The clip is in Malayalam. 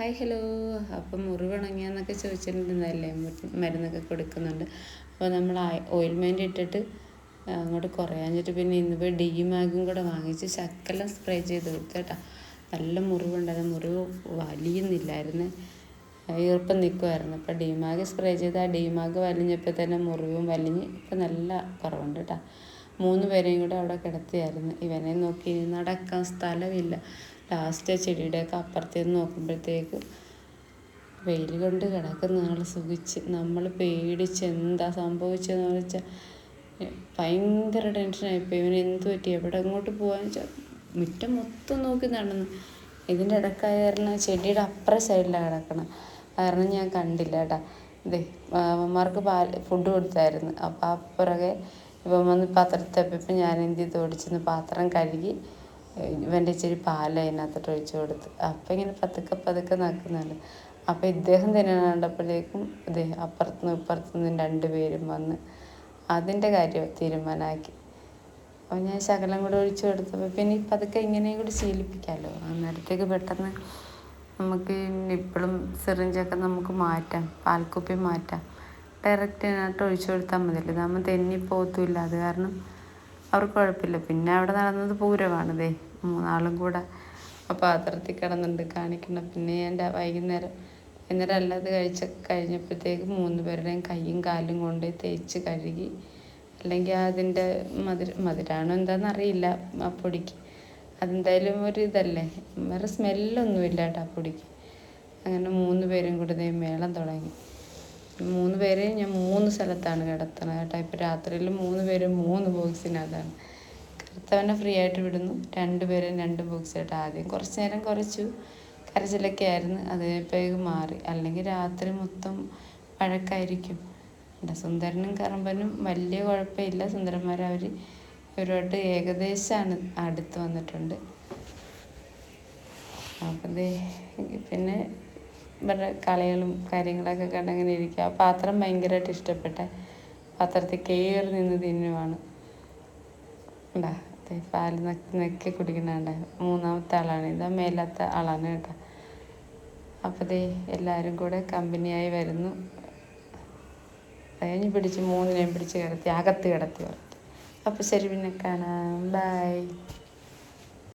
Hi hello. അപ്പം മുറിവുണങ്ങിയാന്നൊക്കെ ചോദിച്ചിട്ടുണ്ടെന്നല്ലേ, മരുന്നൊക്കെ കൊടുക്കുന്നുണ്ട്. അപ്പോൾ നമ്മൾ ഓയിൽമെൻറ്റ് ഇട്ടിട്ട് അങ്ങോട്ട് കുറയാഞ്ഞിട്ട് പിന്നെ ഇന്നിപ്പോൾ ഡീമാഗും കൂടെ വാങ്ങിച്ച് ശക്കലം സ്പ്രേ ചെയ്ത് കൊടുത്തു കേട്ടോ. നല്ല മുറിവുണ്ടായിരുന്നു, മുറിവ് വലിയുന്നില്ലായിരുന്നു, ഈർപ്പം നിൽക്കുമായിരുന്നു. അപ്പോൾ ഡീമാഗ് സ്പ്രേ ചെയ്ത് ആ ഡീമാഗ് വലിഞ്ഞപ്പോൾ തന്നെ മുറിവും വലിഞ്ഞ് ഇപ്പം നല്ല കുറവുണ്ട് കേട്ടോ. 3 പേരെയും കൂടെ അവിടെ കിടത്തിയായിരുന്നു. ഇവനെ നോക്കി നടക്കാൻ സ്ഥലമില്ല. ലാസ്റ്റ് ചെടിയുടെയൊക്കെ അപ്പുറത്തേന്ന് നോക്കുമ്പോഴത്തേക്ക് വെയിൽ കൊണ്ട് കിടക്കുന്ന ആൾ സുഖിച്ച്. നമ്മൾ പേടിച്ച് എന്താ സംഭവിച്ചതെന്ന് വെച്ചാൽ ഭയങ്കര ടെൻഷനായിപ്പോൾ. ഇവന് എന്ത് പറ്റി, എവിടെ എങ്ങോട്ട് പോകാന്ന് വെച്ചാൽ മുറ്റം മൊത്തം നോക്കി നടന്നു. ഇതിൻ്റെ ഇടക്കായിരുന്നു ചെടിയുടെ അപ്പുറ സൈഡിലാണ് കിടക്കണം, കാരണം ഞാൻ കണ്ടില്ല കേട്ടോ. ഇതേ അമ്മമാർക്ക് ഫുഡ് കൊടുത്തായിരുന്നു. അപ്പോൾ ആ പുറകെ ഇപ്പം വന്ന് പാത്രത്തിൽ ഞാൻ എന്ത് ചെയ്ത് ഓടിച്ചെന്ന് പാത്രം കഴുകി ഇവൻ്റെ ഇച്ചിരി പാൽ അതിനകത്തോട്ട് ഒഴിച്ച് കൊടുത്ത്. അപ്പം ഇങ്ങനെ പതുക്കെ നടക്കുന്നുണ്ട്. അപ്പോൾ ഇദ്ദേഹം തന്നെ കണ്ടപ്പോഴേക്കും അപ്പുറത്തുനിന്നും ഇപ്പുറത്തുനിന്നും 2 പേരും വന്ന് അതിൻ്റെ കാര്യം തീരുമാനമാക്കി. അപ്പോൾ ഞാൻ ശകലം കൂടെ ഒഴിച്ചു കൊടുത്തപ്പോൾ പിന്നെ പതുക്കെ ഇങ്ങനെയും കൂടി ശീലിപ്പിക്കാമല്ലോ. അന്നേരത്തേക്ക് പെട്ടെന്ന് നമുക്ക് ഇപ്പോഴും സിറിഞ്ചൊക്കെ നമുക്ക് മാറ്റാം, പാൽക്കുപ്പി മാറ്റാം. ഡയറക്റ്റ് അതിനകത്ത് ഒഴിച്ചു കൊടുത്താൽ മതിയല്ലോ, നമ്മൾ തെന്നിപ്പോകത്തുമില്ല. അത് കാരണം അവർക്ക് കുഴപ്പമില്ല. പിന്നെ അവിടെ നടന്നത് പൂരമാണ്. 3 ആളും കൂടെ പാത്രത്തിൽ കിടന്നുണ്ട് കാണിക്കണം. പിന്നെ എൻ്റെ വൈകുന്നേരം അല്ലാതെ കഴിഞ്ഞപ്പോഴത്തേക്ക് 3 പേരുടെയും കൈയും കാലും കൊണ്ട് തേച്ച് കഴുകി. അല്ലെങ്കിൽ അതിൻ്റെ മധുരമാണോ എന്താണെന്നറിയില്ല ആ പൊടിക്ക്. അതെന്തായാലും ഒരു ഇതല്ലേ, വേറെ സ്മെല്ലൊന്നുമില്ല കേട്ടോ ആ പൊടിക്ക്. അങ്ങനെ 3 പേരും കൂടെ മേളം തുടങ്ങി. 3 പേരെയും ഞാൻ 3 സ്ഥലത്താണ് കിടത്തുന്നത് കേട്ടോ. ഇപ്പോൾ രാത്രിയിൽ 3 പേരും 3 ബോക്സിനകത്താണ്. കറുത്തവനെ ഫ്രീ ആയിട്ട് വിടുന്നു, 2 പേരും 2 ബോക്സ് കേട്ടോ. ആദ്യം കുറച്ച് നേരം കുറച്ചു കരച്ചിലൊക്കെ ആയിരുന്നു, അത് കഴിഞ്ഞപ്പോഴേക്കും മാറി. അല്ലെങ്കിൽ രാത്രി മൊത്തം വഴക്കായിരിക്കും. സുന്ദരനും കറമ്പനും വലിയ കുഴപ്പമില്ല, സുന്ദരന്മാർ ഇവരുമായിട്ട് ഏകദേശമാണ് അടുത്ത് വന്നിട്ടുണ്ട്. അപ്പം പിന്നെ ഇവരുടെ കളികളും കാര്യങ്ങളൊക്കെ കണ്ടങ്ങനെ ഇരിക്കുക. ആ പാത്രം ഭയങ്കരമായിട്ട് ഇഷ്ടപ്പെട്ട പാത്രത്തിൽ കയറി നിന്ന് തിന്നുവാണ്. ഉണ്ടാ പാല് നെക്കി കുടിക്കണണ്ട. 3ാമത്തെ ആളാണ്, ഇതാ മേലാത്ത ആളാണ് കേട്ടോ. അപ്പോൾ എല്ലാവരും കൂടെ കമ്പനിയായി വരുന്നു. കഴിഞ്ഞ് പിടിച്ച് 3നെയും പിടിച്ച് കിടത്തി അകത്ത് കിടത്തി. അപ്പോൾ ശരി, പിന്നെ കാണാം, ബൈ.